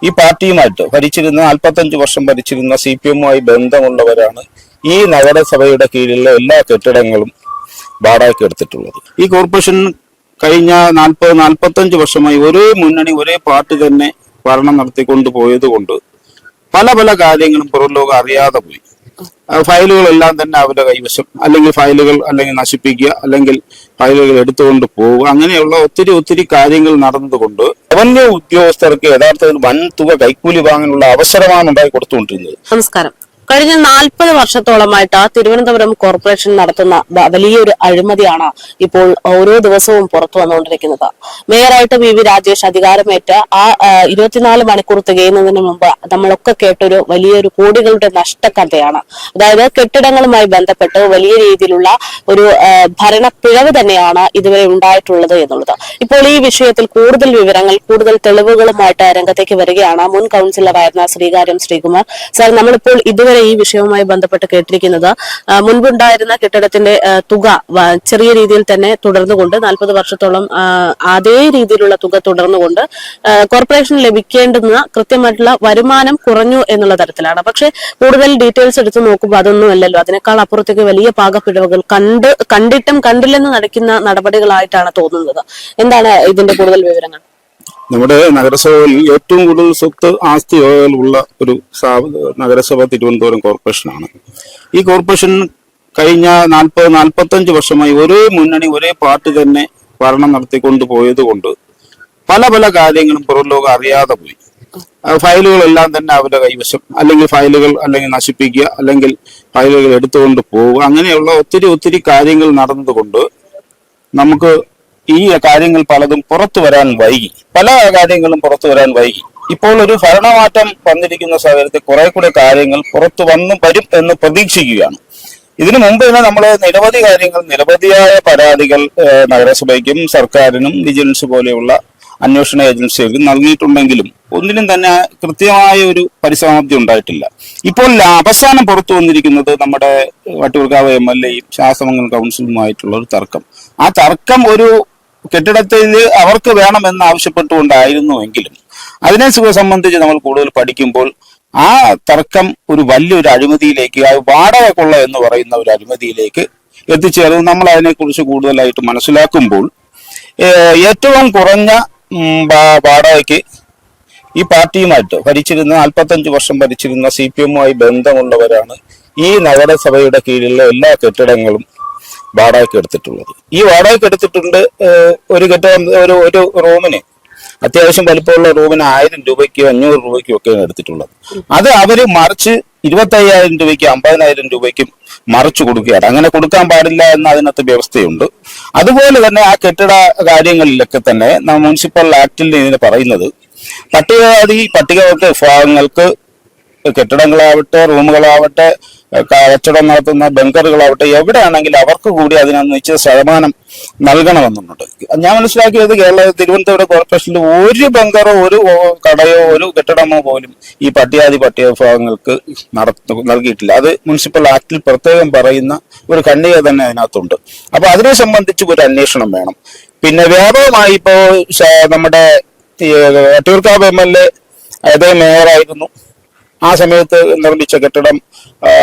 ഈ പാർട്ടിയുമായിട്ട് ഭരിച്ചിരുന്ന 45 വർഷം ഭരിച്ചിരുന്ന CPM-മായി ബന്ധമുള്ളവരാണ് ഈ നഗരസഭയുടെ കീഴിലുള്ള എല്ലാ കെട്ടിടങ്ങളും വാടകയ്ക്ക് എടുത്തിട്ടുള്ളത്. ഈ കോർപ്പറേഷൻ കഴിഞ്ഞ 40-45 വർഷമായി ഒരേ മുന്നണി ഒരേ പാർട്ടി തന്നെ ഭരണം നടത്തിക്കൊണ്ട് പോയത് കൊണ്ട് പല പല കാര്യങ്ങളും പുറം ലോകം അറിയാതെ പോയി. ഫയലുകളെല്ലാം തന്നെ അവരുടെ കൈവശം, അല്ലെങ്കിൽ ഫയലുകൾ അല്ലെങ്കിൽ നശിപ്പിക്കുക, അല്ലെങ്കിൽ ഫയലുകൾ എടുത്തുകൊണ്ട് പോവുക, അങ്ങനെയുള്ള ഒത്തിരി കാര്യങ്ങൾ നടന്നതുകൊണ്ട് റവന്യൂ ഉദ്യോഗസ്ഥർക്ക് യഥാർത്ഥത്തിൽ വൻ തുക കൈക്കൂലി വാങ്ങാനുള്ള അവസരമാണ് ഉണ്ടായി കൊടുത്തുകൊണ്ടിരുന്നത്. നമസ്കാരം. കഴിഞ്ഞ 40 വർഷത്തോളമായിട്ട് തിരുവനന്തപുരം കോർപ്പറേഷൻ നടത്തുന്ന വലിയൊരു അഴിമതിയാണ് ഇപ്പോൾ ഓരോ ദിവസവും പുറത്തു വന്നുകൊണ്ടിരിക്കുന്നത്. മേയറായിട്ട് വി രാജേഷ് അധികാരമേറ്റ് ആ 24 മണിക്കൂർ തികയുന്നതിന് മുമ്പ് നമ്മളൊക്കെ കേട്ടൊരു വലിയൊരു കോടികളുടെ നഷ്ടക്കഥയാണ്. അതായത് കെട്ടിടങ്ങളുമായി ബന്ധപ്പെട്ട് വലിയ രീതിയിലുള്ള ഒരു ഭരണപ്പിഴവ് തന്നെയാണ് ഇതുവരെ ഉണ്ടായിട്ടുള്ളത് എന്നുള്ളത്. ഇപ്പോൾ ഈ വിഷയത്തിൽ കൂടുതൽ വിവരങ്ങൾ, കൂടുതൽ തെളിവുകളുമായിട്ട് രംഗത്തേക്ക് വരികയാണ് മുൻ കൗൺസിലറായിരുന്ന ശ്രീകാര്യം ശ്രീകുമാർ. സാർ, നമ്മളിപ്പോൾ ഇതുവരെ ഈ വിഷയവുമായി ബന്ധപ്പെട്ട് കേട്ടിരിക്കുന്നത് മുൻപുണ്ടായിരുന്ന കെട്ടിടത്തിന്റെ തുക ചെറിയ രീതിയിൽ തന്നെ തുടർന്നുകൊണ്ട് 40 വർഷത്തോളം അതേ രീതിയിലുള്ള തുക തുടർന്നുകൊണ്ട് കോർപ്പറേഷൻ ലഭിക്കേണ്ടുന്ന കൃത്യമായിട്ടുള്ള വരുമാനം കുറഞ്ഞു എന്നുള്ള തരത്തിലാണ്. പക്ഷെ കൂടുതൽ ഡീറ്റെയിൽസ് എടുത്ത് നോക്കുമ്പോൾ അതൊന്നുമല്ലല്ലോ. അതിനേക്കാൾ അപ്പുറത്തേക്ക് വലിയ പാകപ്പിഴവുകൾ കണ്ടിട്ടും കണ്ടില്ലെന്ന് നടിക്കുന്ന നടപടികളായിട്ടാണ് തോന്നുന്നത്. എന്താണ് ഇതിന്റെ കൂടുതൽ വിവരങ്ങൾ? നമ്മുടെ നഗരസഭയിൽ ഏറ്റവും കൂടുതൽ സ്വത്ത് ആസ്തി ഉള്ള ഒരു നഗരസഭ തിരുവനന്തപുരം കോർപ്പറേഷനാണ്. ഈ കോർപ്പറേഷൻ കഴിഞ്ഞ 40-45 വർഷമായി ഒരേ മുന്നണി ഒരേ പാർട്ടി തന്നെ ഭരണം നടത്തിക്കൊണ്ട് പോയത് കൊണ്ട് പല പല കാര്യങ്ങളും പുറം ലോകം അറിയാതെ പോയി. ഫയലുകളെല്ലാം തന്നെ അവരുടെ കൈവശം, അല്ലെങ്കിൽ ഫയലുകൾ അല്ലെങ്കിൽ നശിപ്പിക്കുക, അല്ലെങ്കിൽ ഫയലുകൾ എടുത്തുകൊണ്ട് പോവുക, അങ്ങനെയുള്ള ഒത്തിരി കാര്യങ്ങൾ നടന്നതുകൊണ്ട് നമുക്ക് ഈ കാര്യങ്ങൾ പലതും പുറത്തു വരാൻ വൈകി. പല കാര്യങ്ങളും പുറത്തു വരാൻ വൈകി. ഇപ്പോൾ ഒരു ഭരണമാറ്റം വന്നിരിക്കുന്ന സാഹചര്യത്തിൽ കുറെ കൂടെ കാര്യങ്ങൾ പുറത്തു വരും എന്ന് പ്രതീക്ഷിക്കുകയാണ്. ഇതിനു മുമ്പ് തന്നെ നമ്മൾ നിരവധിയായ പരാതികൾ നഗരസഭയ്ക്കും സർക്കാരിനും വിജിലൻസ് പോലെയുള്ള അന്വേഷണ ഏജൻസികൾക്കും നൽകിയിട്ടുണ്ടെങ്കിലും ഒന്നിനും തന്നെ കൃത്യമായ ഒരു പരിസമാപ്തി ഉണ്ടായിട്ടില്ല. ഇപ്പോൾ അവസാനം പുറത്തു വന്നിരിക്കുന്നത് നമ്മുടെ വട്ടിയൂർക്കാവ് MLA-യും ശാസ്തമംഗലം കൗൺസിലുമായിട്ടുള്ള ഒരു തർക്കം. ആ തർക്കം ഒരു കെട്ടിടത്തിൽ അവർക്ക് വേണമെന്ന് ആവശ്യപ്പെട്ടുകൊണ്ടായിരുന്നുവെങ്കിലും അതിനെ സംബന്ധിച്ച് നമ്മൾ കൂടുതൽ പഠിക്കുമ്പോൾ ആ തർക്കം ഒരു വലിയൊരു അഴിമതിയിലേക്ക്, വാടക കൊള്ള എന്ന് പറയുന്ന ഒരു അഴിമതിയിലേക്ക് എത്തിച്ചേർന്നു. നമ്മൾ അതിനെക്കുറിച്ച് കൂടുതലായിട്ട് മനസ്സിലാക്കുമ്പോൾ ഏറ്റവും കുറഞ്ഞ വാടകയ്ക്ക് ഈ പാർട്ടിയുമായിട്ട് ഭരിച്ചിരുന്ന 45 വർഷം ഭരിച്ചിരുന്ന CPM-മായി ബന്ധമുള്ളവരാണ് ഈ നഗരസഭയുടെ കീഴിലുള്ള എല്ലാ കെട്ടിടങ്ങളും വാടകയ്ക്ക് എടുത്തിട്ടുള്ളത്. ഈ വാടകയ്ക്ക് എടുത്തിട്ടുണ്ട്. ഒരു കെട്ടിടം ഒരു റൂമിന്, അത്യാവശ്യം വലിപ്പമുള്ള റൂമിന് 1000 രൂപയ്ക്കോ 500 രൂപയ്ക്കോ ഒക്കെയാണ് എടുത്തിട്ടുള്ളത്. അത് അവര് മറിച്ച് 25,000 രൂപയ്ക്ക് 50,000 രൂപയ്ക്കും മറിച്ചു കൊടുക്കുകയാണ്. അങ്ങനെ കൊടുക്കാൻ പാടില്ല എന്ന അതിനകത്ത് വ്യവസ്ഥയുണ്ട്. അതുപോലെ തന്നെ ആ കെട്ടിട കാര്യങ്ങളിലൊക്കെ തന്നെ മുനിസിപ്പൽ ആക്ടിൽ ഇതിന് പറയുന്നത് പട്ടികവർഗ വിഭാഗങ്ങൾക്ക് കെട്ടിടങ്ങളാവട്ടെ, റൂമുകളാവട്ടെ, കച്ചവടം നടത്തുന്ന ബങ്കറുകളാവട്ടെ, എവിടെയാണെങ്കിലും അവർക്ക് കൂടി അതിന് നിശ്ചിത ശതമാനം നൽകണമെന്നുണ്ട്. ഞാൻ മനസ്സിലാക്കിയത് തിരുവനന്തപുരം കോർപ്പറേഷനിൽ ഒരു ബങ്കറോ ഒരു കടയോ ഒരു കെട്ടിടമോ പോലും ഈ പട്ടിക വിഭാഗങ്ങൾക്ക് നൽകിയിട്ടില്ല. അത് മുനിസിപ്പൽ ആക്ടിൽ പ്രത്യേകം പറയുന്ന ഒരു ഖണ്ഡിക തന്നെ അതിനകത്തുണ്ട്. അപ്പൊ അതിനെ സംബന്ധിച്ച് ഒരു അന്വേഷണം വേണം. പിന്നെ വ്യാപകമായി ഇപ്പോ നമ്മുടെ വട്ടിയൂർക്കാവ് MLA അദ്ദേഹം മേയറായിരുന്നു. ആ സമയത്ത് നിർമ്മിച്ച കെട്ടിടം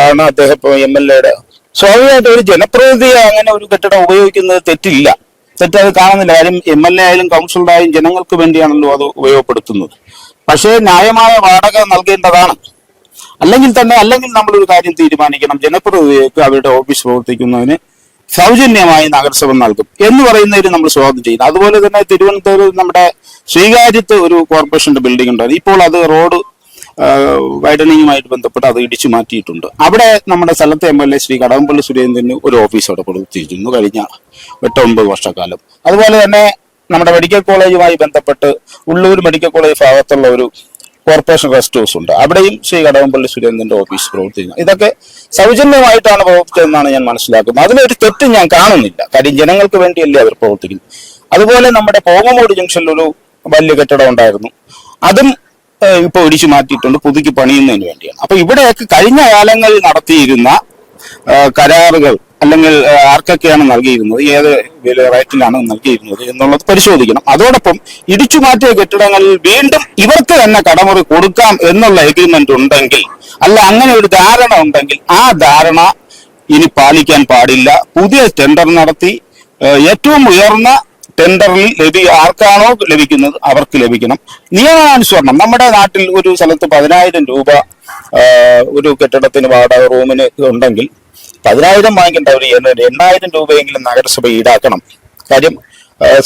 ആണ് അദ്ദേഹം ഇപ്പോൾ MLA-യുടെ. സ്വാഭാവികമായിട്ട് ഒരു ജനപ്രതിനിധി അങ്ങനെ ഒരു കെട്ടിടം ഉപയോഗിക്കുന്നത് തെറ്റത് കാണുന്നില്ല. കാര്യം MLA ആയാലും കൗൺസിലറായാലും ജനങ്ങൾക്ക് വേണ്ടിയാണല്ലോ അത് ഉപയോഗപ്പെടുത്തുന്നത്. പക്ഷേ ന്യായമായ വാടക നൽകേണ്ടതാണ്. അല്ലെങ്കിൽ നമ്മളൊരു കാര്യം തീരുമാനിക്കണം, ജനപ്രതിനിധികൾക്ക് അവരുടെ ഓഫീസ് പ്രവർത്തിക്കുന്നതിന് സൗജന്യമായി നഗരസഭ നൽകും എന്ന് പറയുന്നതിന് നമ്മൾ സ്വാഗതം ചെയ്യുന്നു. അതുപോലെ തന്നെ തിരുവനന്തപുരം നമ്മുടെ ശ്രീകാര്യത്ത് ഒരു കോർപ്പറേഷന്റെ ബിൽഡിംഗ് ഉണ്ടായിരുന്നു. ഇപ്പോൾ അത് റോഡ് വൈഡനിങ്ങുമായിട്ട് ബന്ധപ്പെട്ട് അത് ഇടിച്ചു മാറ്റിയിട്ടുണ്ട്. അവിടെ നമ്മുടെ സ്ഥലത്തെ MLA ശ്രീ കടകംപള്ളി സുരേന്ദ്രന് ഒരു ഓഫീസ് അവിടെ പ്രവർത്തിച്ചിരുന്നു കഴിഞ്ഞ 8-9 വർഷക്കാലം. അതുപോലെ തന്നെ നമ്മുടെ മെഡിക്കൽ കോളേജുമായി ബന്ധപ്പെട്ട് ഉള്ളൂർ മെഡിക്കൽ കോളേജ് ഭാഗത്തുള്ള ഒരു കോർപ്പറേഷൻ റെസ്റ്റ് ഹൗസ് ഉണ്ട്. അവിടെയും ശ്രീ കടകംപള്ളി സുരേന്ദ്രന്റെ ഓഫീസ് പ്രവർത്തിക്കുന്നു. ഇതൊക്കെ സൗജന്യമായിട്ടാണ് പ്രവർത്തിച്ചതെന്നാണ് ഞാൻ മനസ്സിലാക്കുന്നത്. അതിലൊരു തെറ്റ് ഞാൻ കാണുന്നില്ല. കാര്യം ജനങ്ങൾക്ക് വേണ്ടിയല്ലേ അവർ പ്രവർത്തിക്കുന്നു. അതുപോലെ നമ്മുടെ കോങ്ങമോട് ജംഗ്ഷനിൽ ഒരു വലിയ കെട്ടിടം ഉണ്ടായിരുന്നു. അതും ഇപ്പൊ ഇടിച്ചു മാറ്റിയിട്ടുണ്ട്, പുതുക്കി പണിയുന്നതിന് വേണ്ടിയാണ്. അപ്പൊ ഇവിടെയൊക്കെ കഴിഞ്ഞ കാലങ്ങളിൽ നടത്തിയിരുന്ന കരാറുകൾ അല്ലെങ്കിൽ ആർക്കൊക്കെയാണ് നൽകിയിരുന്നത്, ഏത് റേറ്റിലാണ് നൽകിയിരുന്നത് എന്നുള്ളത് പരിശോധിക്കണം. അതോടൊപ്പം ഇടിച്ചു മാറ്റിയ കെട്ടിടങ്ങളിൽ വീണ്ടും ഇവർക്ക് തന്നെ കടമുറി കൊടുക്കാം എന്നുള്ള എഗ്രിമെന്റ് ഉണ്ടെങ്കിൽ, അല്ല അങ്ങനെ ഒരു ധാരണ ഉണ്ടെങ്കിൽ ആ ധാരണ ഇനി പാലിക്കാൻ പാടില്ല. പുതിയ ടെൻഡർ നടത്തി ഏറ്റവും ഉയർന്ന ടെൻഡറിൽ ആർക്കാണോ ലഭിക്കുന്നത് അവർക്ക് ലഭിക്കണം. നിയമാനുസരണം നമ്മുടെ നാട്ടിൽ ഒരു സ്ഥലത്ത് 10,000 രൂപ ഒരു കെട്ടിടത്തിന് വാടക റൂമിന് ഉണ്ടെങ്കിൽ 10,000 വാങ്ങിക്കേണ്ട ഒരു 8,000 രൂപയെങ്കിലും നഗരസഭ ഈടാക്കണം. കാര്യം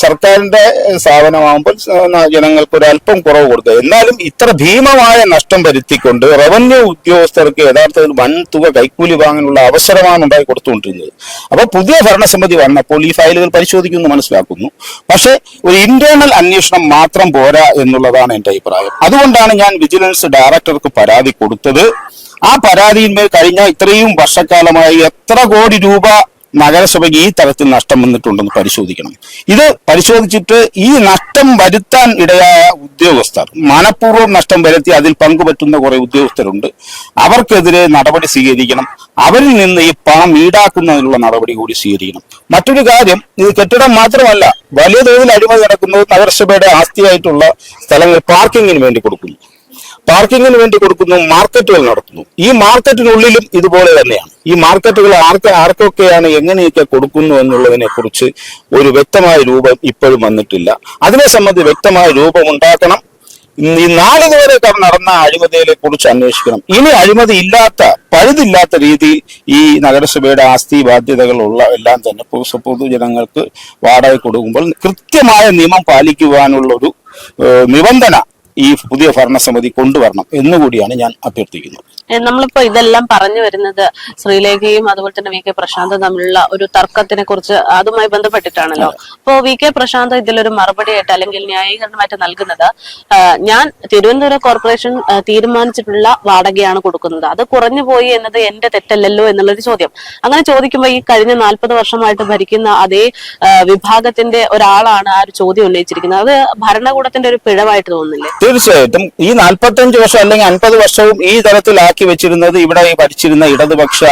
സർക്കാരിന്റെ സ്ഥാപനമാകുമ്പോൾ ജനങ്ങൾക്ക് ഒരു അല്പം കുറവ് കൊടുക്കുക. എന്നാലും ഇത്ര ഭീമമായ നഷ്ടം വരുത്തിക്കൊണ്ട് റവന്യൂ ഉദ്യോഗസ്ഥർക്ക് യഥാർത്ഥത്തിൽ വൻ തുക കൈക്കൂലി വാങ്ങാനുള്ള അവസരമാണ് ഉണ്ടായി കൊടുത്തുകൊണ്ടിരുന്നത്. അപ്പൊ പുതിയ ഭരണസമിതി വന്നപ്പോൾ ഈ ഫയലുകൾ പരിശോധിക്കുമെന്ന് മനസ്സിലാക്കുന്നു. പക്ഷെ ഒരു ഇന്റേണൽ അന്വേഷണം മാത്രം പോരാ എന്നുള്ളതാണ് എന്റെ അഭിപ്രായം. അതുകൊണ്ടാണ് ഞാൻ വിജിലൻസ് ഡയറക്ടർക്ക് പരാതി കൊടുത്തത്. ആ പരാതിയിന്മേൽ കഴിഞ്ഞ ഇത്രയും വർഷക്കാലമായി എത്ര കോടി രൂപ നഗരസഭയ്ക്ക് ഈ തരത്തിൽ നഷ്ടം വന്നിട്ടുണ്ടെന്ന് പരിശോധിക്കണം. ഇത് പരിശോധിച്ചിട്ട് ഈ നഷ്ടം വരുത്താൻ ഇടയായ ഉദ്യോഗസ്ഥർ, മനഃപൂർവ്വം നഷ്ടം വരുത്തി അതിൽ പങ്കുപറ്റുന്ന കുറെ ഉദ്യോഗസ്ഥരുണ്ട്, അവർക്കെതിരെ നടപടി സ്വീകരിക്കണം. അവരിൽ നിന്ന് ഈ പണം ഈടാക്കുന്നതിനുള്ള നടപടി കൂടി സ്വീകരിക്കണം. മറ്റൊരു കാര്യം, ഇത് കെട്ടിടം മാത്രമല്ല, വലിയ തോതിൽ അഴിമതി നടക്കുന്നത് നഗരസഭയുടെ ആസ്തിയായിട്ടുള്ള സ്ഥലങ്ങൾ പാർക്കിങ്ങിന് വേണ്ടി കൊടുക്കുന്നു. മാർക്കറ്റുകൾ നടത്തുന്നു. ഈ മാർക്കറ്റിനുള്ളിലും ഇതുപോലെ തന്നെയാണ്. ഈ മാർക്കറ്റുകൾ ആർക്കൊക്കെയാണ് എങ്ങനെയൊക്കെ കൊടുക്കുന്നു എന്നുള്ളതിനെ കുറിച്ച് ഒരു വ്യക്തമായ രൂപം ഇപ്പോഴും വന്നിട്ടില്ല. അതിനെ സംബന്ധിച്ച് വ്യക്തമായ രൂപം ഉണ്ടാക്കണം. ഈ നാളിതുവരെ നടന്ന അഴിമതിയെ കുറിച്ച് അന്വേഷിക്കണം. ഇനി അഴിമതി ഇല്ലാത്ത, പഴുതില്ലാത്ത രീതിയിൽ ഈ നഗരസഭയുടെ ആസ്തി ബാധ്യതകളുള്ള എല്ലാം തന്നെ പൊതുജനങ്ങൾക്ക് വാടക കൊടുക്കുമ്പോൾ കൃത്യമായ നിയമം പാലിക്കുവാനുള്ള ഒരു നിബന്ധന ഈ പുതിയ ഭരണസമിതി കൊണ്ടുവരണം എന്നുകൂടിയാണ് ഞാൻ അഭ്യർത്ഥിക്കുന്നത്. നമ്മളിപ്പോ ഇതെല്ലാം പറഞ്ഞു വരുന്നത് ശ്രീലേഖയും അതുപോലെ തന്നെ വി കെ പ്രശാന്തും തമ്മിലുള്ള ഒരു തർക്കത്തിനെ കുറിച്ച് അതുമായി ബന്ധപ്പെട്ടിട്ടാണല്ലോ. അപ്പോ വി കെ പ്രശാന്ത് ഇതിലൊരു മറുപടിയായിട്ട് അല്ലെങ്കിൽ ന്യായീകരണമായിട്ട് നൽകുന്നത്, ഞാൻ തിരുവനന്തപുരം കോർപ്പറേഷൻ തീരുമാനിച്ചിട്ടുള്ള വാടകയാണ് കൊടുക്കുന്നത്, അത് കുറഞ്ഞു പോയി എന്നത് എന്റെ തെറ്റല്ലല്ലോ എന്നുള്ളൊരു ചോദ്യം. അങ്ങനെ ചോദിക്കുമ്പോൾ ഈ കഴിഞ്ഞ 40 വർഷമായിട്ട് ഭരിക്കുന്ന അതേ വിഭാഗത്തിന്റെ ഒരാളാണ് ആ ഒരു ചോദ്യം ഉന്നയിച്ചിരിക്കുന്നത്. അത് ഭരണകൂടത്തിന്റെ ഒരു പിഴവായിട്ട് തോന്നുന്നില്ലേ? തീർച്ചയായിട്ടും ഈ 45 വർഷം അല്ലെങ്കിൽ 50 വർഷവും ഈ തരത്തിലാക്കി വെച്ചിരുന്നത് ഇവിടെ ഭരിച്ചിരുന്ന ഇടതുപക്ഷ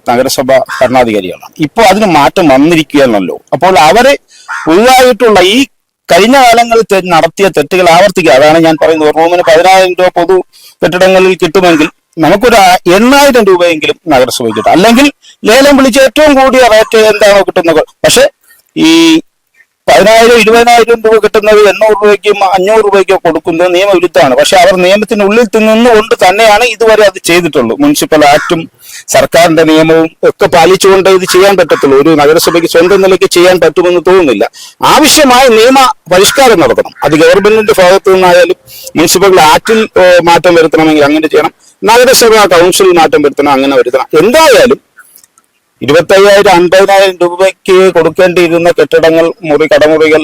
നഗരസഭ ഭരണാധികാരികളാണ്. ഇപ്പോൾ അതിന് മാറ്റം വന്നിരിക്കുകയാണല്ലോ. അപ്പോൾ അവര് പുതുതായിട്ടുള്ള ഈ കഴിഞ്ഞ കാലങ്ങളിൽ നടത്തിയ തെറ്റുകൾ ആവർത്തിക്കുക. അതാണ് ഞാൻ പറയുന്നത്. റൂമിന് 10,000 രൂപ പൊതു കെട്ടിടങ്ങളിൽ കിട്ടുമെങ്കിൽ നമുക്കൊരു 8,000 രൂപയെങ്കിലും നഗരസഭ കിട്ടും. അല്ലെങ്കിൽ ലേലം വിളിച്ച് ഏറ്റവും കൂടിയ റേറ്റ് എന്താണോ കിട്ടുന്നത്. പക്ഷെ ഈ 10,000 20,000 രൂപ കിട്ടുന്നത് 800 രൂപയ്ക്കും 500 രൂപയ്ക്കോ കൊടുക്കുന്നത് നിയമവിരുദ്ധമാണ്. പക്ഷെ അവർ നിയമത്തിനുള്ളിൽ നിന്നുകൊണ്ട് തന്നെയാണ് ഇതുവരെ അത് ചെയ്തിട്ടുള്ളൂ. മുനിസിപ്പൽ ആക്ടും സർക്കാരിന്റെ നിയമവും ഒക്കെ പാലിച്ചുകൊണ്ട് ഇത് ചെയ്യാൻ പറ്റത്തുള്ളൂ. ഒരു നഗരസഭയ്ക്ക് സ്വന്തം നിലയ്ക്ക് ചെയ്യാൻ പറ്റുമെന്ന് തോന്നുന്നില്ല. ആവശ്യമായ നിയമ പരിഷ്കാരം നടത്തണം. അത് ഗവൺമെന്റിന്റെ ഭാഗത്തു നിന്നായാലും മുനിസിപ്പൽ ആക്ടിൽ മാറ്റം വരുത്തണമെങ്കിൽ അങ്ങനെ ചെയ്യണം. നഗരസഭ കൗൺസിലിൽ മാറ്റം വരുത്തണം, അങ്ങനെ വരുത്തണം. എന്തായാലും 25,000 50,000 രൂപയ്ക്ക് കൊടുക്കേണ്ടിയിരുന്ന കെട്ടിടങ്ങൾ കടമുറികൾ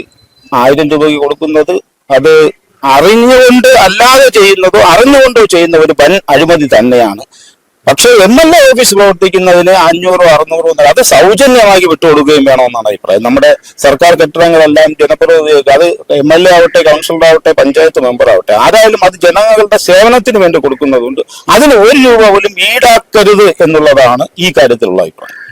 1000 രൂപയ്ക്ക് കൊടുക്കുന്നത് അത് അറിഞ്ഞുകൊണ്ട് അല്ലാതെ ചെയ്യുന്നതോ അറിഞ്ഞുകൊണ്ടോ ചെയ്യുന്ന ഒരു വൻ അഴിമതി തന്നെയാണ്. പക്ഷെ MLA ഓഫീസ് പ്രവർത്തിക്കുന്നതിന് 500 600 അത് സൗജന്യമായി വിട്ടുകൊടുക്കുകയും വേണമെന്നാണ് അഭിപ്രായം. നമ്മുടെ സർക്കാർ കെട്ടിടങ്ങളെല്ലാം ജനപ്രതിനിധികൾക്ക്, അത് MLA ആവട്ടെ, കൗൺസിലർ ആവട്ടെ, പഞ്ചായത്ത് മെമ്പർ ആവട്ടെ, ആരായാലും അത് ജനങ്ങളുടെ സേവനത്തിന് വേണ്ടി കൊടുക്കുന്നതുകൊണ്ട് അതിന് 1 രൂപ പോലും ഈടാക്കരുത് എന്നുള്ളതാണ് ഈ കാര്യത്തിലുള്ള അഭിപ്രായം.